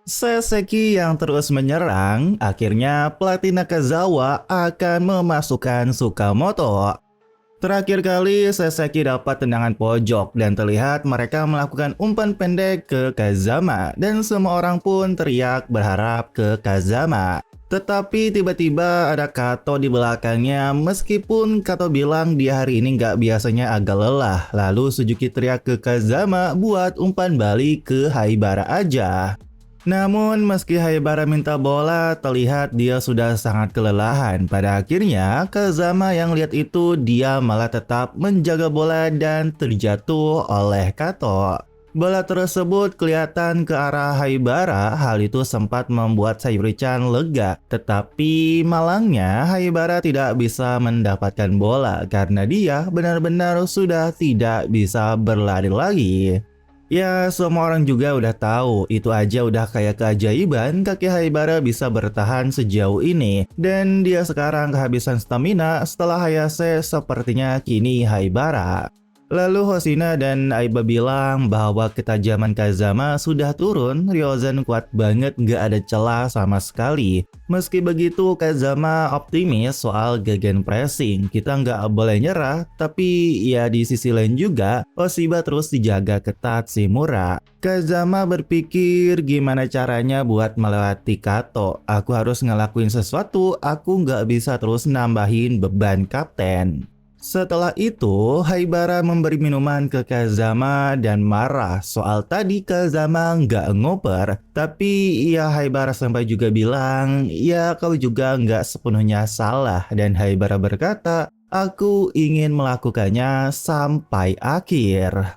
Saseki yang terus menyerang, akhirnya pelatih Nakazawa akan memasukkan Sukamoto. Terakhir kali Saseki dapat tendangan pojok dan terlihat mereka melakukan umpan pendek ke Kazama dan semua orang pun teriak berharap ke Kazama. Tetapi tiba-tiba ada Kato di belakangnya meskipun Kato bilang dia hari ini nggak biasanya agak lelah. Lalu Suzuki teriak ke Kazama buat umpan balik ke Haibara aja. Namun meski Haibara minta bola, terlihat dia sudah sangat kelelahan. Pada akhirnya, Kazama yang lihat itu dia malah tetap menjaga bola dan terjatuh oleh Kato. Bola tersebut kelihatan ke arah Haibara, hal itu sempat membuat Sayuri-chan lega. Tetapi malangnya Haibara tidak bisa mendapatkan bola karena dia benar-benar sudah tidak bisa berlari lagi. Ya, semua orang juga udah tahu, itu aja udah kayak keajaiban kaki Haibara bisa bertahan sejauh ini. Dan dia sekarang kehabisan stamina setelah Hayase sepertinya kini Haibara. Lalu Hoshina dan Aiba bilang bahwa ketajaman Kazama sudah turun, Ryozan kuat banget gak ada celah sama sekali. Meski begitu Kazama optimis soal gegen pressing, kita nggak boleh nyerah, tapi ya di sisi lain juga Oshiba terus dijaga ketat Shimura. Kazama berpikir gimana caranya buat melewati Kato, aku harus ngelakuin sesuatu, aku nggak bisa terus nambahin beban kapten. Setelah itu, Haibara memberi minuman ke Kazama dan marah soal tadi Kazama nggak ngoper. Tapi ya Haibara sampai juga bilang, ya kau juga nggak sepenuhnya salah. Dan Haibara berkata, aku ingin melakukannya sampai akhir.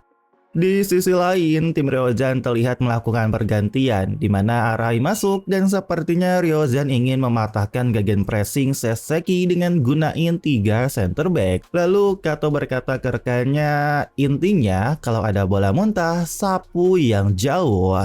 Di sisi lain, tim Ryozan terlihat melakukan pergantian, di mana Arai masuk dan sepertinya Ryozan ingin mematahkan gegen pressing Saseki dengan gunain 3 center back. Lalu Kato berkata ke rekannya, intinya kalau ada bola muntah, sapu yang jauh.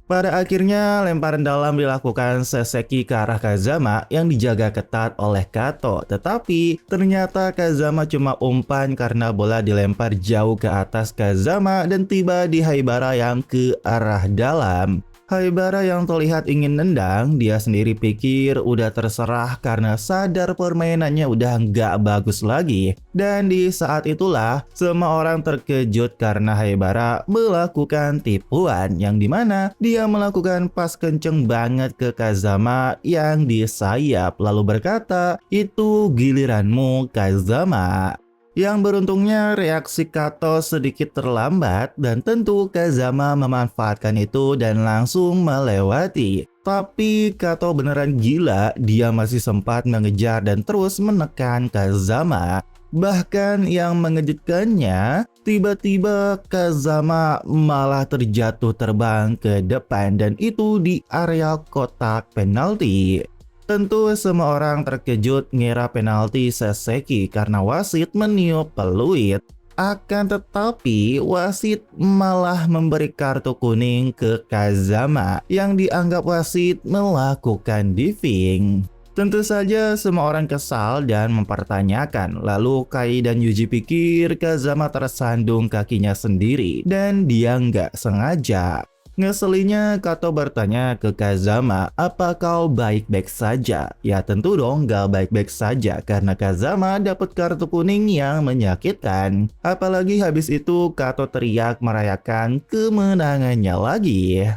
Pada akhirnya, lemparan dalam dilakukan Saseki ke arah Kazama yang dijaga ketat oleh Kato. Tetapi, ternyata Kazama cuma umpan karena bola dilempar jauh ke atas Kazama dan tiba di Haibara yang ke arah dalam. Haibara yang terlihat ingin nendang, dia sendiri pikir udah terserah karena sadar permainannya udah nggak bagus lagi. Dan di saat itulah, semua orang terkejut karena Haibara melakukan tipuan yang dimana dia melakukan pas kenceng banget ke Kazama yang di sayap lalu berkata, itu giliranmu Kazama. Yang beruntungnya reaksi Kato sedikit terlambat dan tentu Kazama memanfaatkan itu dan langsung melewati. Tapi Kato beneran gila, dia masih sempat mengejar dan terus menekan Kazama. Bahkan yang mengejutkannya, tiba-tiba Kazama malah terjatuh terbang ke depan dan itu di area kotak penalti. Tentu semua orang terkejut ngira penalti Saseki karena wasit meniup peluit. Akan tetapi wasit malah memberi kartu kuning ke Kazama yang dianggap wasit melakukan diving. Tentu saja semua orang kesal dan mempertanyakan. Lalu Kai dan Yuji pikir Kazama tersandung kakinya sendiri dan dia nggak sengaja. Ngeselinya Kato bertanya ke Kazama, apa kau baik-baik saja? Ya tentu dong gak baik-baik saja karena Kazama dapat kartu kuning yang menyakitkan. Apalagi habis itu Kato teriak merayakan kemenangannya lagi.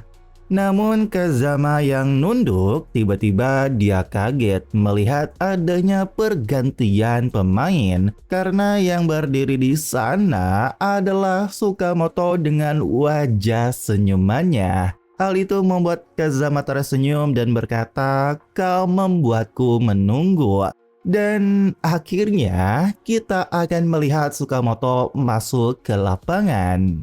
Namun Kazama yang nunduk, tiba-tiba dia kaget melihat adanya pergantian pemain karena yang berdiri di sana adalah Sukamoto dengan wajah senyumannya. Hal itu membuat Kazama tersenyum dan berkata, kau membuatku menunggu. Dan akhirnya kita akan melihat Sukamoto masuk ke lapangan.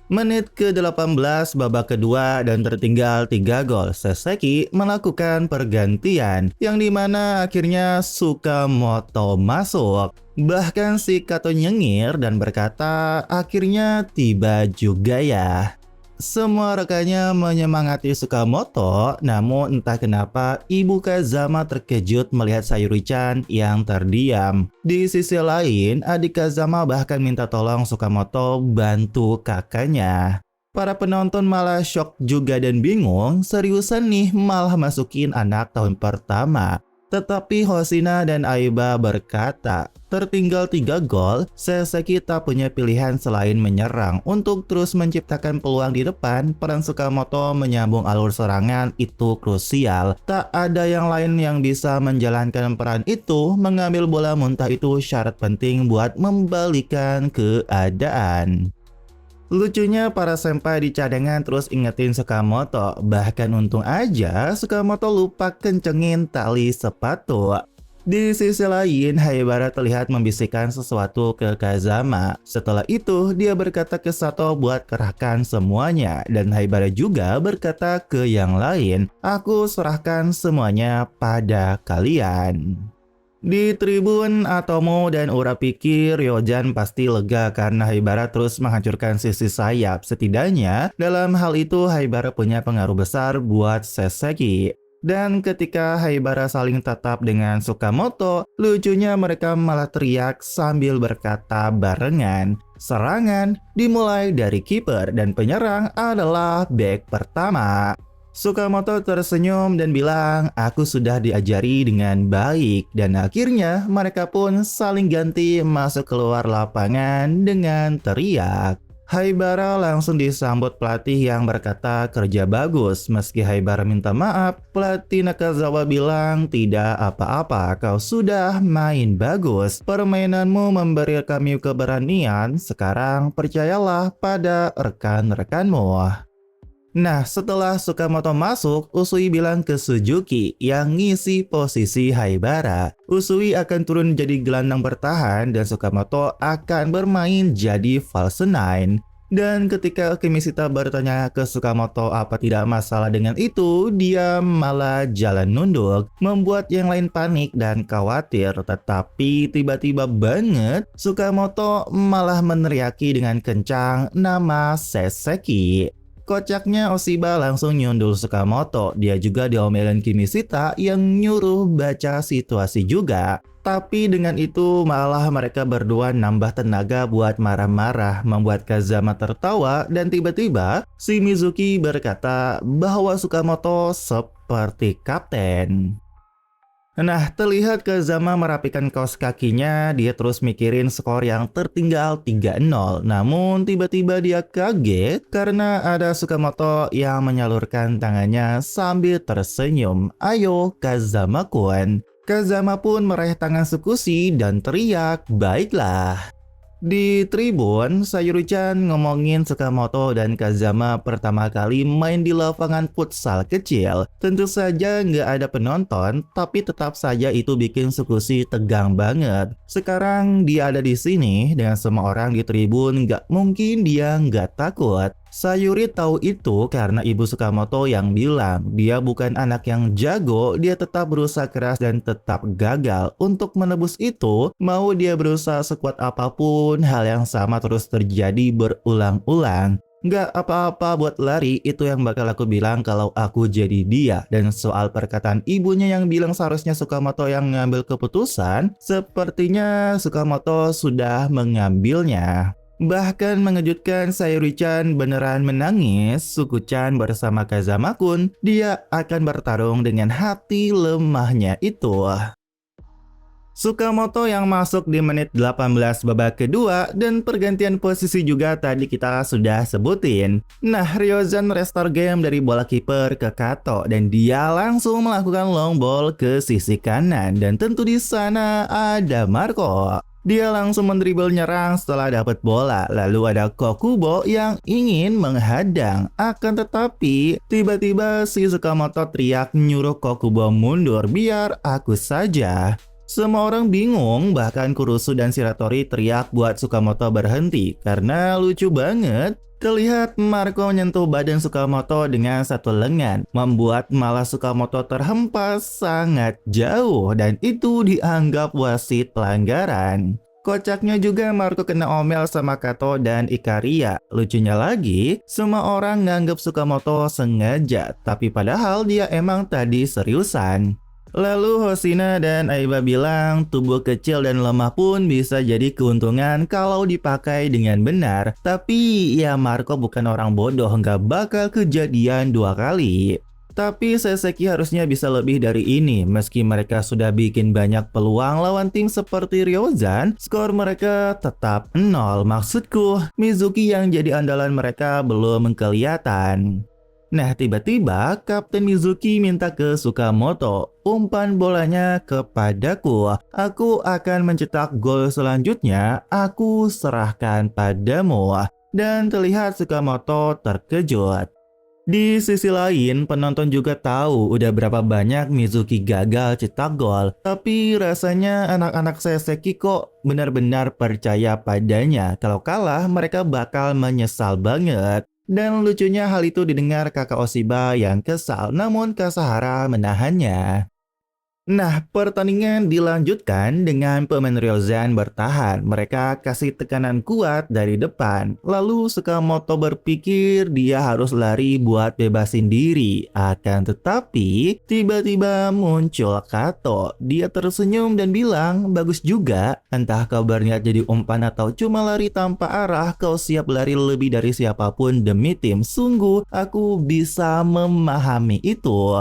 Menit ke-18 babak kedua dan tertinggal 3 gol, Saseki melakukan pergantian yang dimana akhirnya Sukamoto masuk. Bahkan si Kato nyengir dan berkata akhirnya tiba juga ya. Semua rekannya menyemangati Sukamoto, namun entah kenapa Ibu Kazama terkejut melihat Sayuri-chan yang terdiam. Di sisi lain, adik Kazama bahkan minta tolong Sukamoto bantu kakaknya. Para penonton malah shock juga dan bingung, seriusan nih malah masukin anak tahun pertama. Tetapi Hoshina dan Aiba berkata, tertinggal 3 gol, Saseki tak punya pilihan selain menyerang. Untuk terus menciptakan peluang di depan, peran Sukamoto menyambung alur serangan itu krusial. Tak ada yang lain yang bisa menjalankan peran itu, mengambil bola muntah itu syarat penting buat membalikan keadaan. Lucunya para senpai di cadangan terus ingetin Sukamoto, bahkan untung aja Sukamoto lupa kencengin tali sepatu. Di sisi lain, Haibara terlihat membisikkan sesuatu ke Kazama. Setelah itu, dia berkata ke Sato buat kerahkan semuanya, dan Haibara juga berkata ke yang lain, aku serahkan semuanya pada kalian. Di tribun, Atomo dan Ura pikir Ryojan pasti lega karena Haibara terus menghancurkan sisi sayap. Setidaknya, dalam hal itu Haibara punya pengaruh besar buat Saseki. Dan ketika Haibara saling tatap dengan Sukamoto, lucunya mereka malah teriak sambil berkata barengan, serangan dimulai dari kiper dan penyerang adalah bek pertama. Sukamoto tersenyum dan bilang, aku sudah diajari dengan baik. Dan akhirnya mereka pun saling ganti masuk keluar lapangan dengan teriak. Haibara langsung disambut pelatih yang berkata kerja bagus. Meski Haibara minta maaf, pelatih Nakazawa bilang, tidak apa-apa, kau sudah main bagus. Permainanmu memberi kami keberanian, sekarang percayalah pada rekan-rekanmu. Nah, setelah Sukamoto masuk, Usui bilang ke Suzuki yang ngisi posisi Haibara. Usui akan turun jadi gelandang bertahan dan Sukamoto akan bermain jadi false nine. Dan ketika Kimisita bertanya ke Sukamoto apa tidak masalah dengan itu, dia malah jalan nunduk, membuat yang lain panik dan khawatir. Tetapi tiba-tiba banget, Sukamoto malah meneriaki dengan kencang nama Saseki. Kocaknya Oshiba langsung nyundul Sukamoto. Dia juga diomelin Kimisita yang nyuruh baca situasi juga. Tapi dengan itu malah mereka berdua nambah tenaga buat marah-marah, membuat Kazama tertawa dan tiba-tiba si Mizuki berkata bahwa Sukamoto seperti kapten. Nah, terlihat Kazama merapikan kaos kakinya, dia terus mikirin skor yang tertinggal 3-0. Namun tiba-tiba dia kaget karena ada Sukamoto yang menyalurkan tangannya sambil tersenyum. Ayo Kazama-kun. Kazama pun meraih tangan Tsukushi dan teriak, baiklah. Di tribun, Sayuri-chan ngomongin Sukamoto dan Kazama pertama kali main di lapangan futsal kecil. Tentu saja nggak ada penonton, tapi tetap saja itu bikin Tsukushi tegang banget. Sekarang dia ada di sini dengan semua orang di tribun, nggak mungkin dia nggak takut. Sayuri tahu itu karena ibu Sukamoto yang bilang dia bukan anak yang jago, dia tetap berusaha keras dan tetap gagal. Untuk menebus itu, mau dia berusaha sekuat apapun, hal yang sama terus terjadi berulang-ulang. Nggak apa-apa buat lari, itu yang bakal aku bilang kalau aku jadi dia. Dan soal perkataan ibunya yang bilang seharusnya Sukamoto yang ngambil keputusan, sepertinya Sukamoto sudah mengambilnya. Bahkan mengejutkan, Sayuri-chan beneran menangis. Suku-chan bersama Kazama-kun, dia akan bertarung dengan hati lemahnya itu. Sukamoto yang masuk di menit 18 babak kedua dan pergantian posisi juga tadi kita sudah sebutin. Nah, Ryojan restore game dari bola kiper ke Kato dan dia langsung melakukan long ball ke sisi kanan dan tentu di sana ada Marco. Dia langsung mendribble nyerang setelah dapat bola. Lalu ada Kokubo yang ingin menghadang. Akan tetapi, tiba-tiba si Sukamoto teriak nyuruh Kokubo mundur, biar aku saja. Semua orang bingung, bahkan Kurusu dan Shiratori teriak buat Sukamoto berhenti. Karena lucu banget, terlihat Marco menyentuh badan Sukamoto dengan satu lengan, membuat malah Sukamoto terhempas sangat jauh dan itu dianggap wasit pelanggaran. Kocaknya juga Marco kena omel sama Kato dan Ikaria. Lucunya lagi, semua orang nganggap Sukamoto sengaja, tapi padahal dia emang tadi seriusan. Lalu Hoshina dan Aiba bilang tubuh kecil dan lemah pun bisa jadi keuntungan kalau dipakai dengan benar. Tapi ya Marco bukan orang bodoh, nggak bakal kejadian dua kali. Tapi Saseki harusnya bisa lebih dari ini. Meski mereka sudah bikin banyak peluang lawan tim seperti Ryozan, skor mereka tetap 0. Maksudku, Mizuki yang jadi andalan mereka belum kelihatan. Nah, tiba-tiba Kapten Mizuki minta ke Tsukamoto, umpan bolanya kepadaku. Aku akan mencetak gol selanjutnya, aku serahkan padamu. Dan terlihat Tsukamoto terkejut. Di sisi lain, penonton juga tahu udah berapa banyak Mizuki gagal cetak gol. Tapi rasanya anak-anak Saseki kok benar-benar percaya padanya. Kalau kalah, mereka bakal menyesal banget. Dan lucunya hal itu didengar kakak Oshiba yang kesal, namun Kasahara menahannya. Nah, pertandingan dilanjutkan dengan pemain Ryozan bertahan. Mereka kasih tekanan kuat dari depan. Lalu Tsukamoto berpikir dia harus lari buat bebasin diri. Akan tetapi, tiba-tiba muncul Kato. Dia tersenyum dan bilang, bagus juga. Entah kau berniat jadi umpan atau cuma lari tanpa arah, kau siap lari lebih dari siapapun demi tim. Sungguh, aku bisa memahami itu.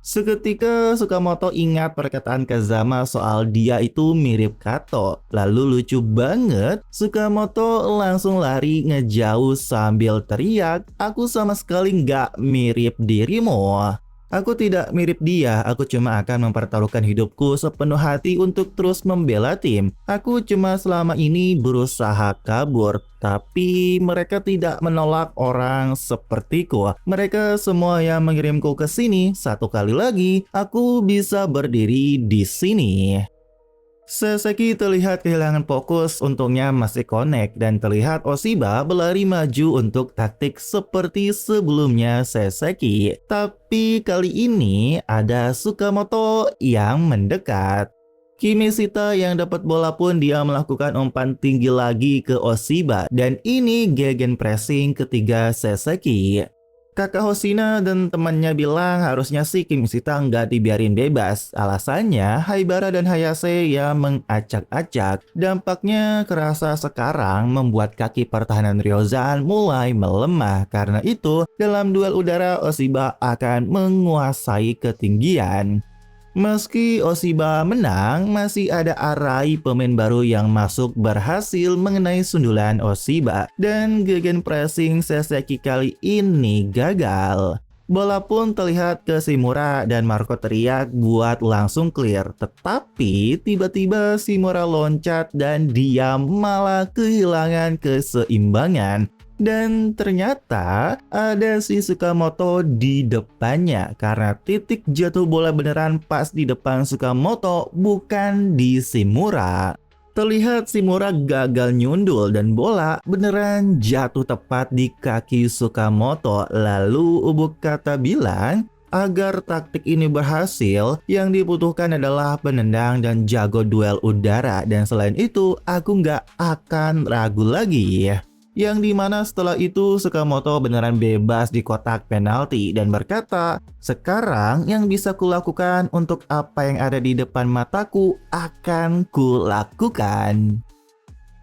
Seketika Tsukamoto ingat perkataan Kazama soal dia itu mirip Kato. Lalu lucu banget, Tsukamoto langsung lari ngejauh sambil teriak, aku sama sekali nggak mirip dirimu. Aku tidak mirip dia, aku cuma akan mempertaruhkan hidupku sepenuh hati untuk terus membela tim. Aku cuma selama ini berusaha kabur, tapi mereka tidak menolak orang sepertiku. Mereka semua yang mengirimku ke sini, satu kali lagi, aku bisa berdiri di sini. Saseki terlihat kehilangan fokus, untungnya masih connect dan terlihat Oshiba berlari maju untuk taktik seperti sebelumnya Saseki. Tapi kali ini ada Tsukamoto yang mendekat. Kimishita yang dapat bola pun dia melakukan umpan tinggi lagi ke Oshiba dan ini gegen pressing ketiga Saseki. Kakak Hoshina dan temannya bilang harusnya sih Kimishita nggak dibiarin bebas. Alasannya Haibara dan Hayase yang mengacak-acak. Dampaknya kerasa sekarang membuat kaki pertahanan Ryozan mulai melemah. Karena itu dalam duel udara Oshiba akan menguasai ketinggian. Meski Oshiba menang, masih ada arai pemain baru yang masuk berhasil mengenai sundulan Oshiba. Dan gegen pressing Saseki kali ini gagal. Bola pun terlihat ke Shimura dan Marco teriak buat langsung clear. Tetapi tiba-tiba Shimura loncat dan dia malah kehilangan keseimbangan. Dan ternyata ada si Tsukamoto di depannya karena titik jatuh bola beneran pas di depan Tsukamoto bukan di Shimura. Terlihat Shimura gagal nyundul dan bola beneran jatuh tepat di kaki Tsukamoto. Lalu Ubuk Kata bilang, agar taktik ini berhasil, yang dibutuhkan adalah penendang dan jago duel udara. Dan selain itu, aku nggak akan ragu lagi. Yang dimana setelah itu Tsukamoto beneran bebas di kotak penalti dan berkata, sekarang yang bisa kulakukan untuk apa yang ada di depan mataku akan kulakukan.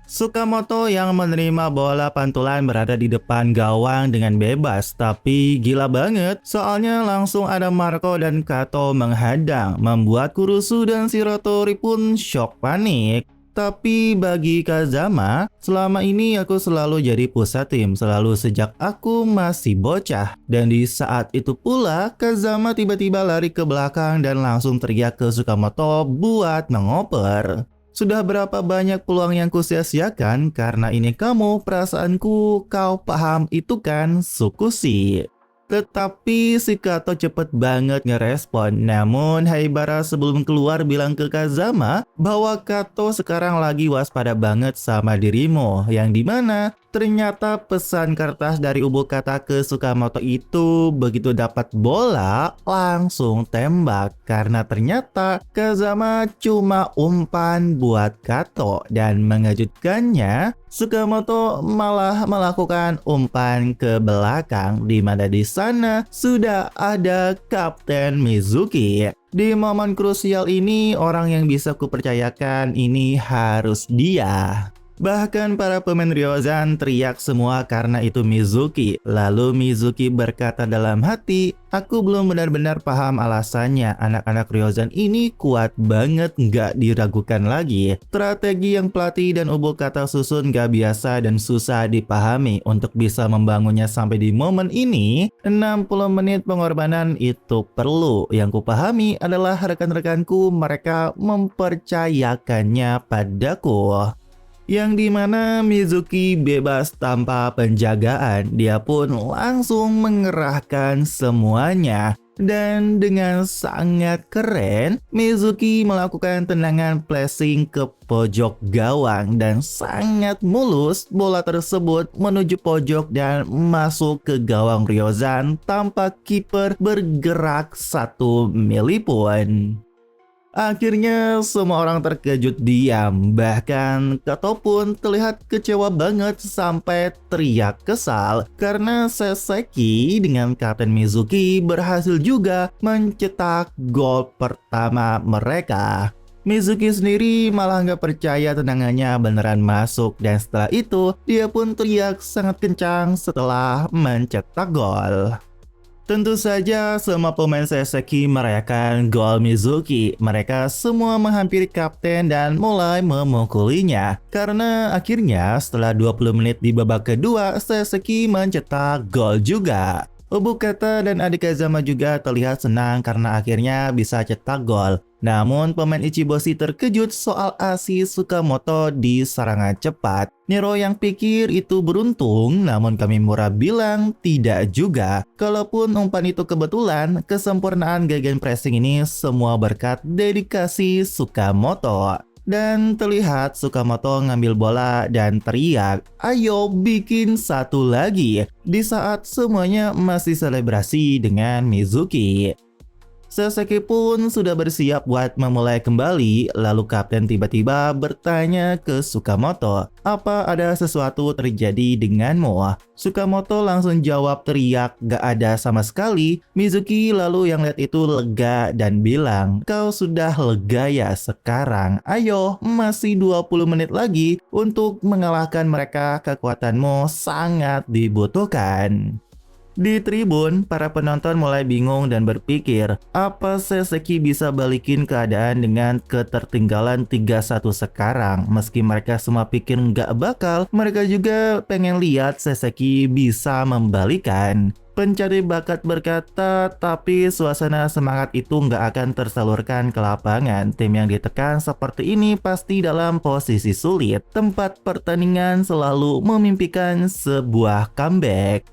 Tsukamoto yang menerima bola pantulan berada di depan gawang dengan bebas, tapi gila banget soalnya langsung ada Marco dan Kato menghadang, membuat Kurusu dan Shiratori pun shock panik. Tapi bagi Kazama, selama ini aku selalu jadi pusat tim, selalu sejak aku masih bocah. Dan di saat itu pula, Kazama tiba-tiba lari ke belakang dan langsung teriak ke Tsukamoto buat mengoper. Sudah berapa banyak peluang yang kusia-siakan karena ini kamu, perasaanku, kau paham itu kan, Tsukushi. Tetapi si Kato cepet banget ngerespon. Namun Haibara sebelum keluar bilang ke Kazama bahwa Kato sekarang lagi waspada banget sama dirimu. Yang dimana Ternyata pesan kertas dari Ubukata ke Sukamoto itu begitu dapat bola langsung tembak karena ternyata Kazama cuma umpan buat Kato dan mengejutkannya Sukamoto malah melakukan umpan ke belakang di mana di sana sudah ada Kapten Mizuki. Di momen krusial ini orang yang bisa kupercayakan ini harus dia. Bahkan para pemain Ryozan teriak semua karena itu Mizuki. Lalu Mizuki berkata dalam hati, aku belum benar-benar paham alasannya. Anak-anak Ryozan ini kuat banget, nggak diragukan lagi. Strategi yang pelatih dan Ubukata susun nggak biasa dan susah dipahami. Untuk bisa membangunnya sampai di momen ini, 60 menit pengorbanan itu perlu. Yang kupahami adalah rekan-rekanku mereka mempercayakannya padaku. Yang dimana Mizuki bebas tanpa penjagaan, dia pun langsung mengerahkan semuanya. Dan dengan sangat keren, Mizuki melakukan tendangan flashing ke pojok gawang dan sangat mulus bola tersebut menuju pojok dan masuk ke gawang Ryozan tanpa kiper bergerak 1 mili pun. Akhirnya semua orang terkejut diam, bahkan Kato pun terlihat kecewa banget sampai teriak kesal karena Seseki dengan Kapten Mizuki berhasil juga mencetak gol pertama mereka. Mizuki sendiri malah nggak percaya tendangannya beneran masuk dan setelah itu dia pun teriak sangat kencang setelah mencetak gol. Tentu saja semua pemain Seseki merayakan gol Mizuki. Mereka semua menghampiri kapten dan mulai memukulinya. Karena akhirnya setelah 20 menit di babak kedua, Seseki mencetak gol juga. Ubukata dan adik Kazama juga terlihat senang karena akhirnya bisa cetak gol. Namun pemain Ichiboshi terkejut soal asis Sukamoto di serangan cepat. Nero yang pikir itu beruntung, namun Kamimura bilang tidak juga. Kalaupun umpan itu kebetulan, kesempurnaan gegen pressing ini semua berkat dedikasi Sukamoto. Dan terlihat Sukamoto ngambil bola dan teriak, ayo bikin satu lagi, di saat semuanya masih selebrasi dengan Mizuki. Seseki pun sudah bersiap buat memulai kembali, lalu kapten tiba-tiba bertanya ke Sukamoto, apa ada sesuatu terjadi denganmu? Sukamoto langsung jawab teriak, gak ada sama sekali. Mizuki lalu yang lihat itu lega dan bilang, kau sudah lega ya sekarang, ayo masih 20 menit lagi untuk mengalahkan mereka, kekuatanmu sangat dibutuhkan. Di tribun, para penonton mulai bingung dan berpikir, apa Seseki bisa balikin keadaan dengan ketertinggalan 3-1 sekarang? Meski mereka semua pikir nggak bakal, mereka juga pengen lihat Seseki bisa membalikan. Pencari bakat berkata, tapi suasana semangat itu nggak akan tersalurkan ke lapangan. Tim yang ditekan seperti ini pasti dalam posisi sulit. Tempat pertandingan selalu memimpikan sebuah comeback.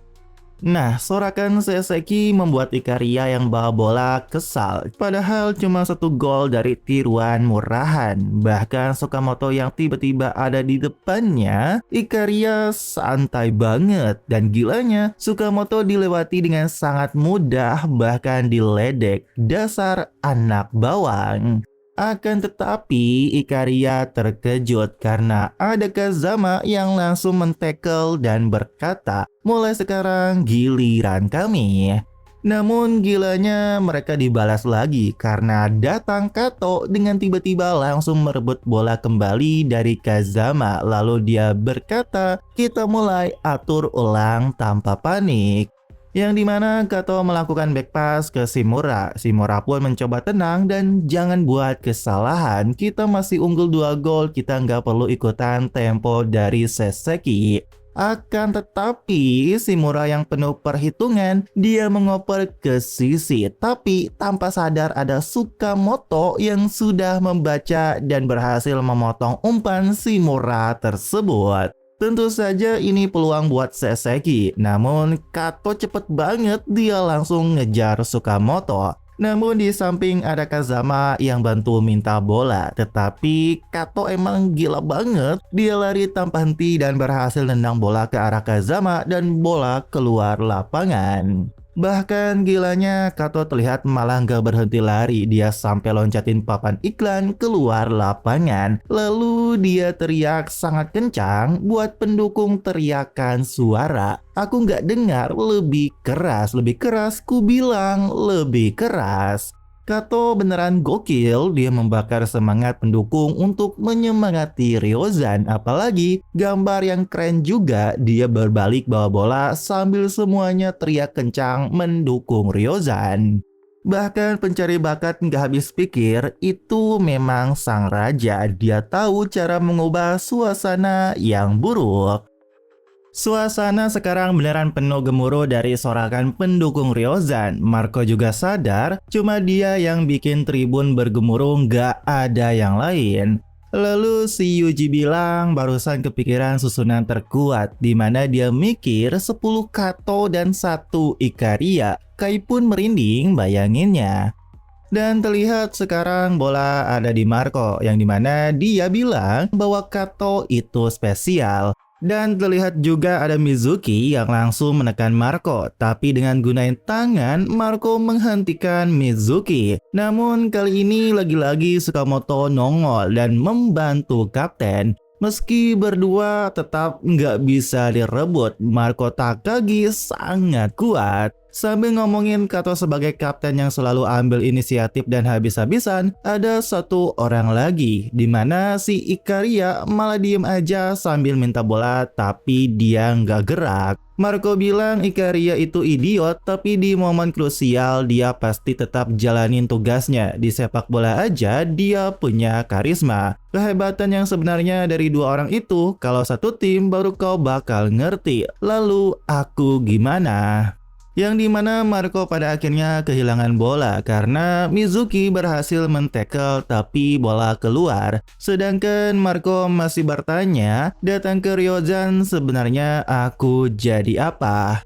Nah, sorakan Seseki membuat Ikaria yang bawa bola kesal. Padahal cuma 1 gol dari tiruan murahan. Bahkan Sukamoto yang tiba-tiba ada di depannya, Ikaria santai banget. Dan gilanya, Sukamoto dilewati dengan sangat mudah, bahkan diledek. Dasar anak bawang. Akan tetapi, Ikaria terkejut karena ada Kazama yang langsung men-tackle dan berkata, mulai sekarang giliran kami. Namun gilanya mereka dibalas lagi karena datang Kato dengan tiba-tiba langsung merebut bola kembali dari Kazama. Lalu dia berkata, kita mulai atur ulang tanpa panik. Yang dimana Kato melakukan back pass ke Shimura. Shimura pun mencoba tenang dan jangan buat kesalahan. Kita masih unggul 2 gol, kita nggak perlu ikutan tempo dari Seseki. Akan tetapi Shimura yang penuh perhitungan, dia mengoper ke sisi. Tapi tanpa sadar ada Sukamoto yang sudah membaca dan berhasil memotong umpan Shimura tersebut. Tentu saja ini peluang buat Seseki, namun Kato cepet banget, dia langsung ngejar Sukamoto. Namun di samping ada Kazama yang bantu minta bola, tetapi Kato emang gila banget. Dia lari tanpa henti dan berhasil nendang bola ke arah Kazama dan bola keluar lapangan. Bahkan gilanya Kato terlihat malah nggak berhenti lari, dia sampai loncatin papan iklan keluar lapangan. Lalu dia teriak sangat kencang buat pendukung teriakan suara. Aku nggak dengar, lebih keras, ku bilang lebih keras. Kato beneran gokil, dia membakar semangat pendukung untuk menyemangati Ryozan. Apalagi gambar yang keren juga, dia berbalik bawa bola sambil semuanya teriak kencang mendukung Ryozan. Bahkan pencari bakat nggak habis pikir, itu memang sang raja. Dia tahu cara mengubah suasana yang buruk. Suasana sekarang beneran penuh gemuruh dari sorakan pendukung Ryozan. Marco juga sadar, cuma dia yang bikin tribun bergemuruh, nggak ada yang lain. Lalu si Yuji bilang barusan kepikiran susunan terkuat, di mana dia mikir 10 Kato dan 1 Ikaria. Kai pun merinding bayanginnya. Dan terlihat sekarang bola ada di Marco, yang dimana dia bilang bahwa Kato itu spesial. Dan terlihat juga ada Mizuki yang langsung menekan Marco, tapi dengan gunain tangan, Marco menghentikan Mizuki. Namun kali ini lagi-lagi Sukamoto nongol dan membantu kapten. Meski berdua tetap nggak bisa direbut, Marco Takagi sangat kuat. Sambil ngomongin Kato sebagai kapten yang selalu ambil inisiatif dan habis-habisan, ada satu orang lagi, di mana si Ikaria malah diem aja sambil minta bola tapi dia nggak gerak. Marco bilang Ikaria itu idiot, tapi di momen krusial dia pasti tetap jalanin tugasnya. Di sepak bola aja dia punya karisma. Kehebatan yang sebenarnya dari dua orang itu, kalau satu tim baru kau bakal ngerti. Lalu aku gimana? Yang dimana Marco pada akhirnya kehilangan bola karena Mizuki berhasil men-tackle tapi bola keluar. Sedangkan Marco masih bertanya, datang ke Ryozan sebenarnya aku jadi apa?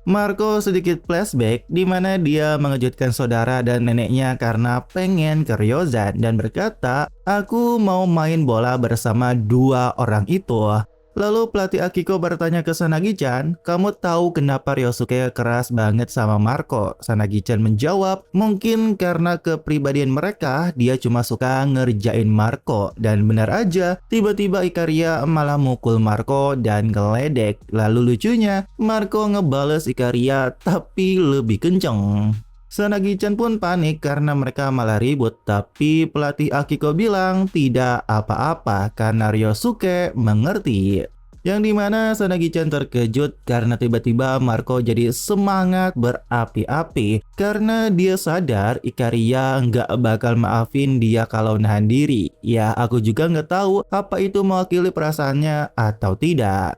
Marco sedikit flashback di mana dia mengejutkan saudara dan neneknya karena pengen ke Ryozan dan berkata, aku mau main bola bersama dua orang itu. Lalu pelatih Akiko bertanya ke Sanagi-chan, kamu tahu kenapa Ryosuke keras banget sama Marco? Sanagi-chan menjawab, mungkin karena kepribadian mereka, dia cuma suka ngerjain Marco. Dan benar aja, tiba-tiba Ikaria malah mukul Marco dan ngeledek. Lalu lucunya, Marco ngebales Ikaria tapi lebih kenceng. Sanagi-chan pun panik karena mereka malah ribut, tapi pelatih Akiko bilang tidak apa-apa karena Ryosuke mengerti. Yang dimana Sanagi-chan terkejut karena tiba-tiba Marco jadi semangat berapi-api karena dia sadar Ikaria nggak bakal maafin dia kalau nahan diri. Ya aku juga nggak tahu apa itu mewakili perasaannya atau tidak.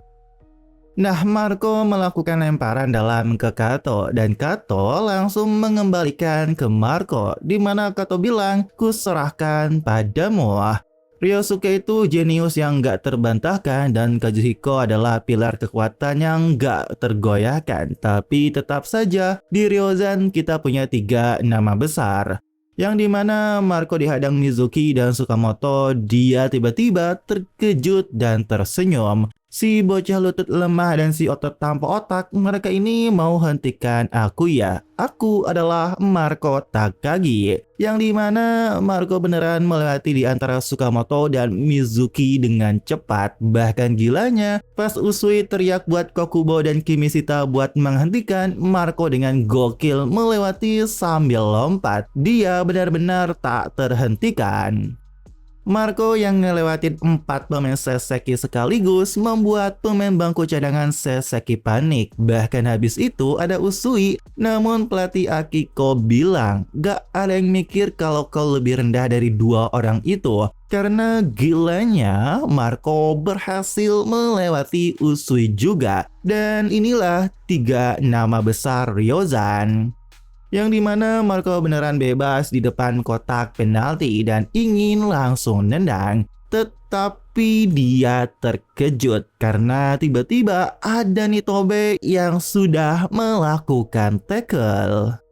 Nah, Marco melakukan lemparan dalam ke Kato dan Kato langsung mengembalikan ke Marco, di mana Kato bilang, kuserahkan padamu. Ryosuke itu jenius yang gak terbantahkan dan Kazuhiko adalah pilar kekuatan yang gak tergoyahkan. Tapi tetap saja di Ryozan kita punya 3 nama besar. Yang dimana Marco dihadang Mizuki dan Sukamoto, dia tiba-tiba terkejut dan tersenyum. Si bocah lutut lemah dan si otot tanpa otak, mereka ini mau hentikan aku ya. Aku adalah Marco Takagi. Yang dimana Marco beneran melewati di antara Sukamoto dan Mizuki dengan cepat. Bahkan gilanya, pas Usui teriak buat Kokubo dan Kimishita buat menghentikan, Marco dengan gokil melewati sambil lompat. Dia benar-benar tak terhentikan. Marco yang ngelewatin 4 pemain Seseki sekaligus membuat pemain bangku cadangan Seseki panik. Bahkan habis itu ada Usui, namun pelatih Akiko bilang gak ada yang mikir kalau kau lebih rendah dari 2 orang itu. Karena gilanya Marco berhasil melewati Usui juga. Dan inilah 3 nama besar Ryozan. Yang dimana Marco beneran bebas di depan kotak penalti dan ingin langsung nendang. Tetapi dia terkejut karena tiba-tiba ada Nitobe yang sudah melakukan tackle.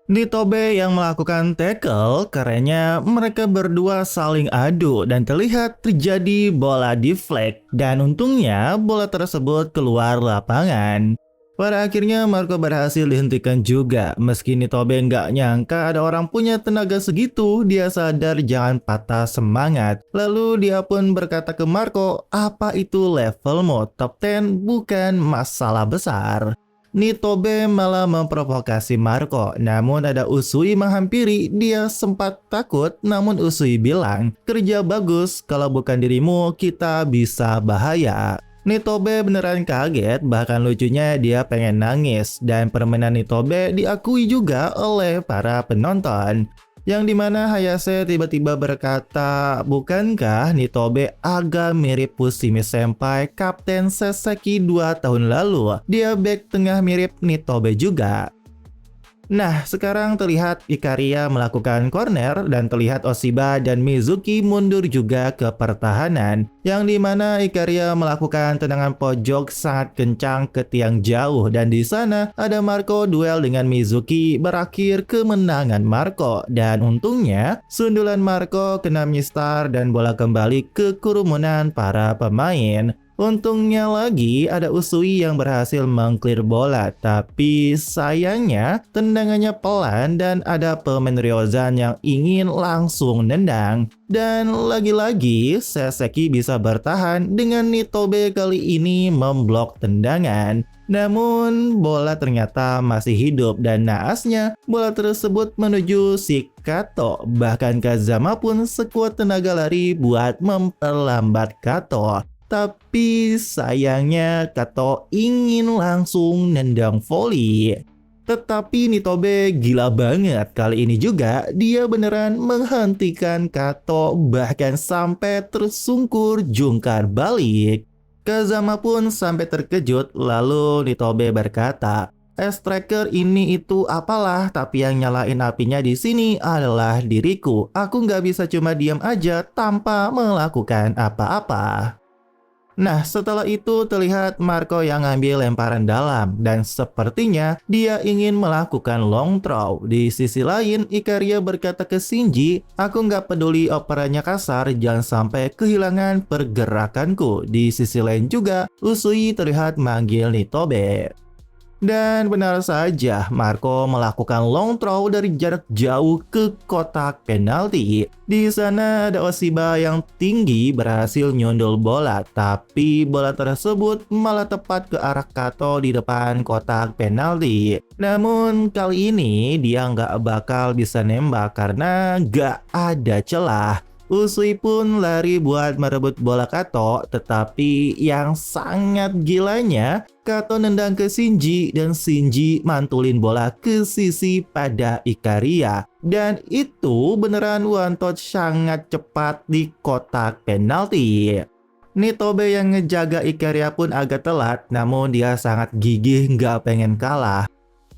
Nitobe yang melakukan tackle, kerennya mereka berdua saling adu dan terlihat terjadi bola deflect dan untungnya bola tersebut keluar lapangan. Pada akhirnya Marco berhasil dihentikan juga. Meski Nitobe nggak nyangka ada orang punya tenaga segitu, dia sadar jangan patah semangat. Lalu dia pun berkata ke Marco, apa itu levelmu? Top 10 bukan masalah besar. Nitobe malah memprovokasi Marco, namun ada Usui menghampiri. Dia sempat takut, namun Usui bilang, kerja bagus, kalau bukan dirimu kita bisa bahaya. Nitobe beneran kaget, bahkan lucunya dia pengen nangis, dan permainan Nitobe diakui juga oleh para penonton. Yang dimana Hayase tiba-tiba berkata, bukankah Nitobe agak mirip Fushimi Senpai Kapten Saseki 2 tahun lalu? Dia back tengah mirip Nitobe juga. Nah, sekarang terlihat Ikaria melakukan corner dan terlihat Oshiba dan Mizuki mundur juga ke pertahanan. Yang dimana Ikaria melakukan tendangan pojok sangat kencang ke tiang jauh dan di sana ada Marco duel dengan Mizuki berakhir kemenangan Marco. Dan untungnya sundulan Marco kena mistar dan bola kembali ke kerumunan para pemain. Untungnya lagi ada Usui yang berhasil mengclear bola, tapi sayangnya tendangannya pelan dan ada pemain Ryozan yang ingin langsung nendang. Dan lagi-lagi Saseki bisa bertahan dengan Nitobe kali ini memblok tendangan. Namun bola ternyata masih hidup dan naasnya bola tersebut menuju si Kato. Bahkan Kazama pun sekuat tenaga lari buat memperlambat Kato. Tapi sayangnya Kato ingin langsung nendang volley. Tetapi Nitobe gila banget, kali ini juga dia beneran menghentikan Kato bahkan sampai tersungkur jungkar balik. Kazama pun sampai terkejut, lalu Nitobe berkata, "Striker ini itu apalah, tapi yang nyalain apinya di sini adalah diriku. Aku nggak bisa cuma diam aja tanpa melakukan apa-apa." Nah, setelah itu terlihat Marco yang ngambil lemparan dalam dan sepertinya dia ingin melakukan long throw. Di sisi lain, Ikaria berkata ke Shinji, aku nggak peduli operannya kasar, jangan sampai kehilangan pergerakanku. Di sisi lain juga, Usui terlihat manggil Nitobe. Dan benar saja, Marco melakukan long throw dari jarak jauh ke kotak penalti. Di sana ada Oshiba yang tinggi berhasil nyundul bola, tapi bola tersebut malah tepat ke arah Kato di depan kotak penalti. Namun kali ini dia nggak bakal bisa nembak karena nggak ada celah. Usui pun lari buat merebut bola Kato, tetapi yang sangat gilanya, Kato nendang ke Shinji dan Shinji mantulin bola ke sisi pada Ikaria. Dan itu beneran one touch sangat cepat di kotak penalti. Nitobe yang ngejaga Ikaria pun agak telat, namun dia sangat gigih nggak pengen kalah.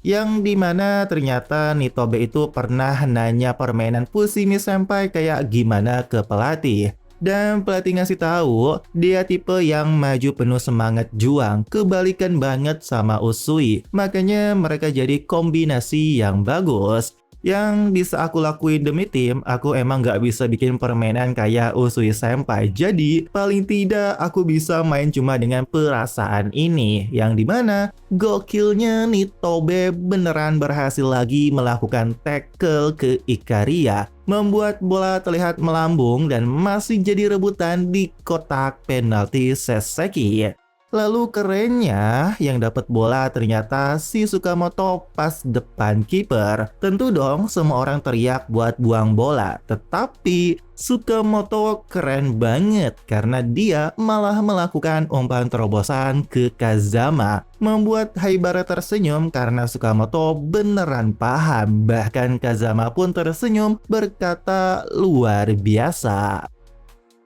Yang dimana ternyata Nitobe itu pernah nanya permainan Fushimi Senpai kayak gimana ke pelatih. Dan pelatih ngasih tahu dia tipe yang maju penuh semangat juang, kebalikan banget sama Usui. Makanya mereka jadi kombinasi yang bagus. Yang bisa aku lakuin demi tim, aku emang gak bisa bikin permainan kayak Usui Senpai. Jadi paling tidak aku bisa main cuma dengan perasaan ini. Yang dimana gokilnya Nitobe beneran berhasil lagi melakukan tackle ke Ikaria, membuat bola terlihat melambung dan masih jadi rebutan di kotak penalti Saseki. Lalu kerennya yang dapat bola ternyata si Tsukamoto pas depan kiper. Tentu dong semua orang teriak buat buang bola. Tetapi Tsukamoto keren banget karena dia malah melakukan umpan terobosan ke Kazama. Membuat Haibara tersenyum karena Tsukamoto beneran paham. Bahkan Kazama pun tersenyum berkata luar biasa.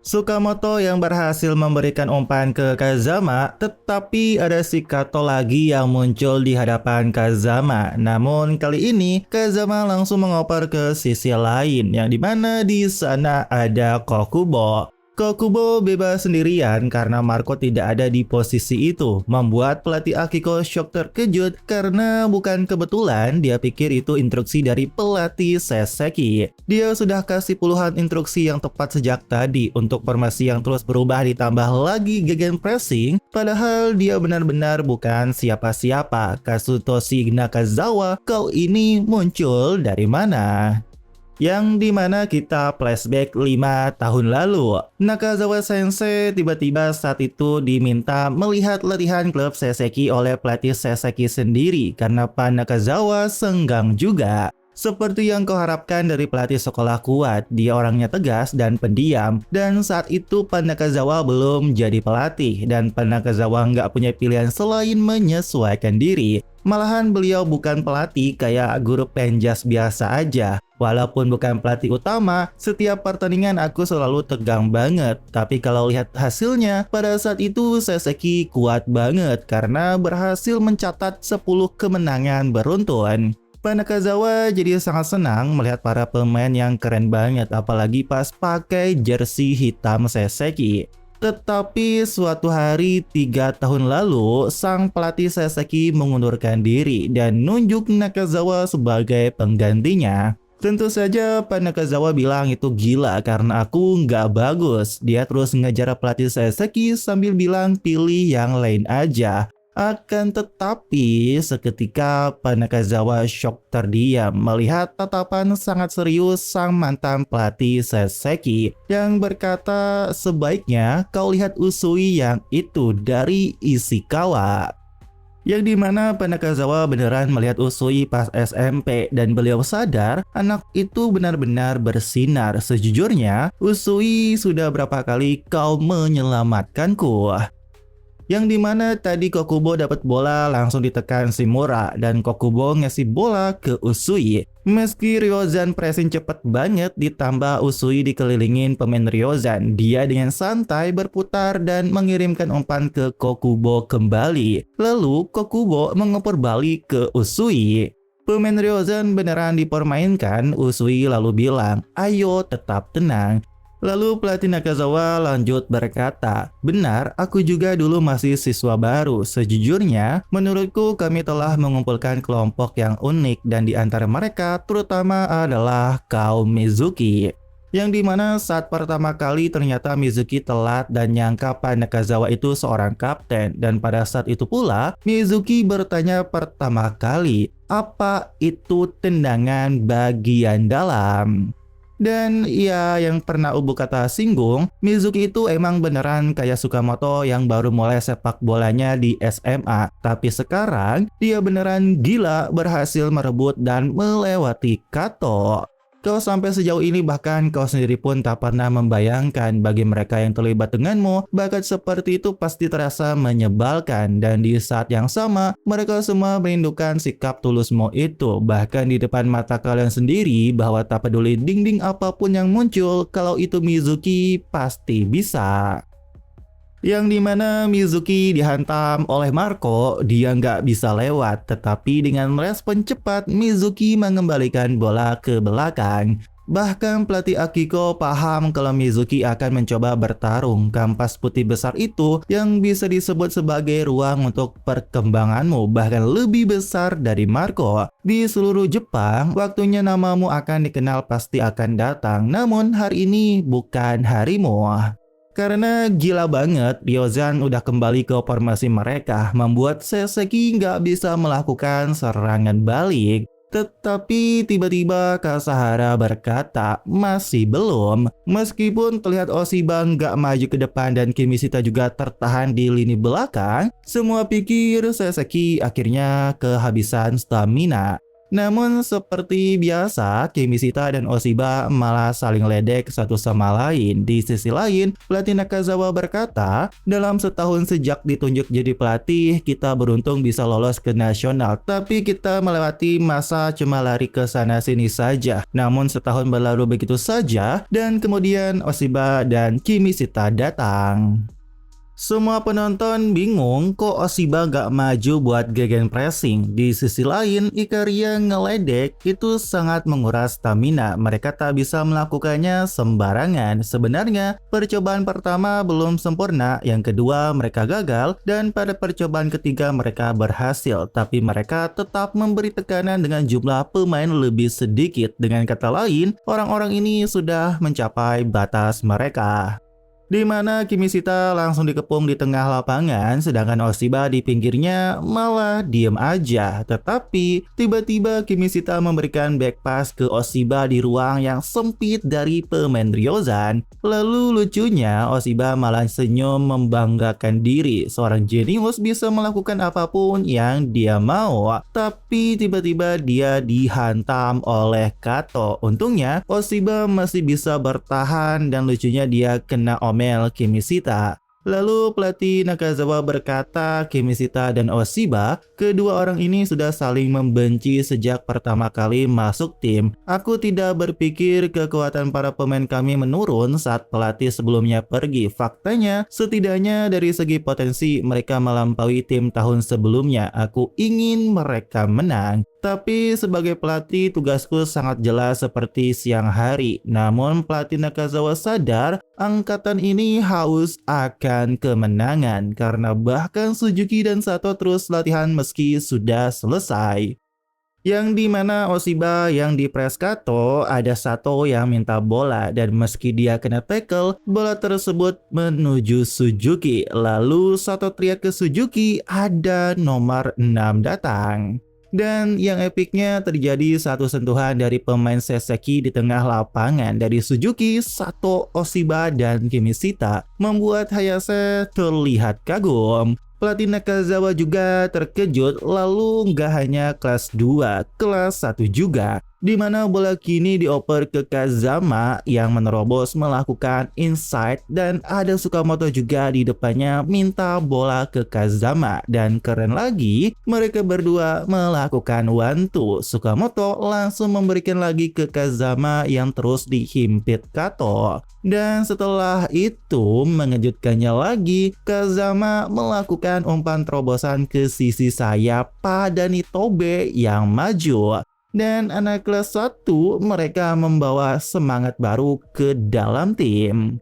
Tsukamoto yang berhasil memberikan umpan ke Kazama, tetapi ada si Kato lagi yang muncul di hadapan Kazama. Namun kali ini Kazama langsung mengoper ke sisi lain, yang dimana di sana ada Kokubo. Kokubo bebas sendirian karena Marco tidak ada di posisi itu, membuat pelatih Akiko shock terkejut karena bukan kebetulan dia pikir itu instruksi dari pelatih Saseki. Dia sudah kasih puluhan instruksi yang tepat sejak tadi untuk formasi yang terus berubah ditambah lagi gegen pressing, padahal dia benar-benar bukan siapa-siapa. Kazutoshi Nakazawa, kau ini muncul dari mana? Yang dimana kita flashback 5 tahun lalu. Nakazawa Sensei tiba-tiba saat itu diminta melihat latihan klub Saseki oleh pelatih Saseki sendiri karena Pak Nakazawa senggang juga. Seperti yang kau harapkan dari pelatih sekolah kuat, dia orangnya tegas dan pendiam. Dan saat itu Pak Nakazawa belum jadi pelatih dan Pak Nakazawa nggak punya pilihan selain menyesuaikan diri. Malahan beliau bukan pelatih kayak guru penjas biasa aja. Walaupun bukan pelatih utama, setiap pertandingan aku selalu tegang banget. Tapi kalau lihat hasilnya, pada saat itu Saseki kuat banget karena berhasil mencatat 10 kemenangan beruntun. Pak Nakazawa jadi sangat senang melihat para pemain yang keren banget, apalagi pas pakai jersey hitam Saseki. Tetapi suatu hari 3 tahun lalu, sang pelatih Saseki mengundurkan diri dan nunjuk Nakazawa sebagai penggantinya. Tentu saja Pak Nakazawa bilang itu gila karena aku nggak bagus. Dia terus ngejar pelatih Saseki sambil bilang pilih yang lain aja. Akan tetapi seketika Pak Nakazawa shock terdiam melihat tatapan sangat serius sang mantan pelatih Saseki yang berkata sebaiknya kau lihat Usui yang itu dari Ishikawa. Yang dimana Pak Nakazawa beneran melihat Usui pas SMP dan beliau sadar anak itu benar-benar bersinar. Sejujurnya Usui sudah berapa kali kau menyelamatkanku. Yang dimana tadi Kokubo dapat bola langsung ditekan Shimura dan Kokubo ngasih bola ke Usui. Meski Ryozan pressing cepat banget ditambah Usui dikelilingin pemain Ryozan, dia dengan santai berputar dan mengirimkan umpan ke Kokubo kembali. Lalu Kokubo mengoper balik ke Usui. Pemain Ryozan beneran dipermainkan. Usui lalu bilang, ayo tetap tenang. Lalu pelatih Nakazawa lanjut berkata, benar, aku juga dulu masih siswa baru. Sejujurnya, menurutku kami telah mengumpulkan kelompok yang unik dan di antara mereka terutama adalah kaum Mizuki. Yang dimana saat pertama kali ternyata Mizuki telat dan nyangka Pak Nakazawa itu seorang kapten. Dan pada saat itu pula, Mizuki bertanya pertama kali, apa itu tendangan bagian dalam? Dan ya yang pernah Ubu kata singgung, Mizuki itu emang beneran kayak Sukamoto yang baru mulai sepak bolanya di SMA. Tapi sekarang dia beneran gila berhasil merebut dan melewati Kato. Kau sampai sejauh ini bahkan kau sendiri pun tak pernah membayangkan bagi mereka yang terlibat denganmu, bakat seperti itu pasti terasa menyebalkan dan di saat yang sama mereka semua merindukan sikap tulusmu itu, bahkan di depan mata kalian sendiri bahwa tak peduli dinding apapun yang muncul, kalau itu Mizuki pasti bisa. Yang dimana Mizuki dihantam oleh Marco, dia nggak bisa lewat, tetapi dengan merespon cepat, Mizuki mengembalikan bola ke belakang. Bahkan pelatih Akiko paham kalau Mizuki akan mencoba bertarung. Kampas putih besar itu yang bisa disebut sebagai ruang untuk perkembanganmu, bahkan lebih besar dari Marco. Di seluruh Jepang, waktunya namamu akan dikenal pasti akan datang, namun hari ini bukan harimu. Karena gila banget, Ryozan udah kembali ke formasi mereka, membuat Saseki nggak bisa melakukan serangan balik. Tetapi tiba-tiba Kasahara berkata, masih belum. Meskipun terlihat Oshiba nggak maju ke depan dan Kimishita juga tertahan di lini belakang, semua pikir Saseki akhirnya kehabisan stamina. Namun seperti biasa, Kimishita dan Oshiba malah saling ledek satu sama lain. Di sisi lain, pelatih Nakazawa berkata, dalam setahun sejak ditunjuk jadi pelatih, kita beruntung bisa lolos ke nasional. Tapi kita melewati masa cuma lari ke sana sini saja. Namun setahun berlalu begitu saja, dan kemudian Oshiba dan Kimishita datang. Semua penonton bingung kok Oshiba gak maju buat gegenpressing. Di sisi lain, Ikaria ngeledek itu sangat menguras stamina. Mereka tak bisa melakukannya sembarangan. Sebenarnya, percobaan pertama belum sempurna, yang kedua mereka gagal, dan pada percobaan ketiga mereka berhasil. Tapi mereka tetap memberi tekanan dengan jumlah pemain lebih sedikit. Dengan kata lain, orang-orang ini sudah mencapai batas mereka. Di mana Kimishita langsung dikepung di tengah lapangan, sedangkan Oshiba di pinggirnya malah diem aja. Tetapi tiba-tiba Kimishita memberikan back pass ke Oshiba di ruang yang sempit dari pemain Ryozan. Lalu lucunya Oshiba malah senyum membanggakan diri. Seorang jenius bisa melakukan apapun yang dia mau. Tapi tiba-tiba dia dihantam oleh Kato. Untungnya Oshiba masih bisa bertahan dan lucunya dia kena omel Kimishita. Lalu pelatih Nakazawa berkata Kimishita dan Oshiba, kedua orang ini sudah saling membenci sejak pertama kali masuk tim. Aku tidak berpikir kekuatan para pemain kami menurun saat pelatih sebelumnya pergi. Faktanya, setidaknya dari segi potensi mereka melampaui tim tahun sebelumnya. Aku ingin mereka menang. Tapi sebagai pelatih tugasku sangat jelas seperti siang hari. Namun pelatih Nakazawa sadar angkatan ini haus akan kemenangan karena bahkan Suzuki dan Sato terus latihan meski sudah selesai. Yang dimana Oshiba yang dipres Kato, ada Sato yang minta bola dan meski dia kena tackle, bola tersebut menuju Suzuki. Lalu Sato teriak ke Suzuki, ada nomor 6 datang. Dan yang epicnya terjadi satu sentuhan dari pemain Seseki di tengah lapangan dari Suzuki, Sato, Oshiba, dan Kimishita membuat Hayase terlihat kagum. Pelatih Nakazawa juga terkejut, lalu nggak hanya kelas 2, kelas 1 juga. Di mana bola kini dioper ke Kazama yang menerobos melakukan inside dan ada Sukamoto juga di depannya minta bola ke Kazama. Dan keren lagi, mereka berdua melakukan one-two. Sukamoto langsung memberikan lagi ke Kazama yang terus dihimpit Kato. Dan setelah itu mengejutkannya lagi, Kazama melakukan umpan terobosan ke sisi sayap pada Nitobe yang maju. Dan anak kelas 1 mereka membawa semangat baru ke dalam tim.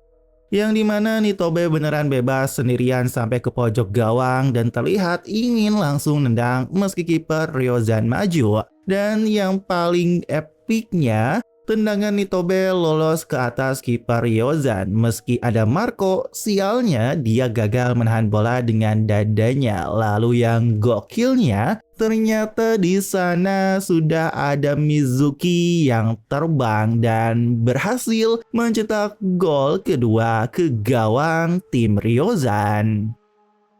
Yang dimana Nitobe beneran bebas sendirian sampai ke pojok gawang dan terlihat ingin langsung nendang meski kiper Ryozan maju. Dan yang paling epicnya, tendangan Nitobe lolos ke atas kiper Ryozan. Meski ada Marco, sialnya dia gagal menahan bola dengan dadanya. Lalu yang gokilnya, ternyata di sana sudah ada Mizuki yang terbang dan berhasil mencetak gol kedua ke gawang tim Ryozan.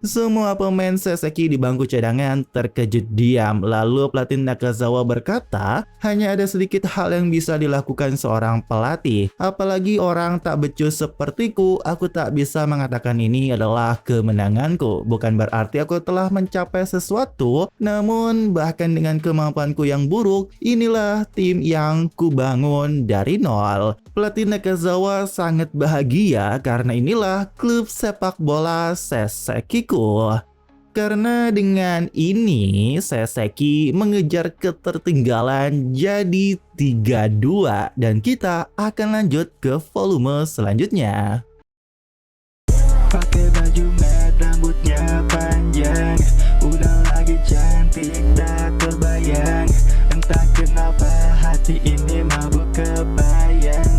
Semua pemain Seseki di bangku cadangan terkejut diam. Lalu pelatih Nakazawa berkata, hanya ada sedikit hal yang bisa dilakukan seorang pelatih. Apalagi orang tak becus sepertiku, aku tak bisa mengatakan ini adalah kemenanganku. Bukan berarti aku telah mencapai sesuatu, namun bahkan dengan kemampuanku yang buruk, inilah tim yang kubangun dari nol. Pelatih Nakazawa sangat bahagia karena inilah klub sepak bola Sesekiku. Karena dengan ini Seseki mengejar ketertinggalan jadi 3-2 dan kita akan lanjut ke volume selanjutnya. Pakai baju merah, rambutnya panjang, udah lagi cantik tak terbayang. Entah kenapa hati ini mabuk kebayang.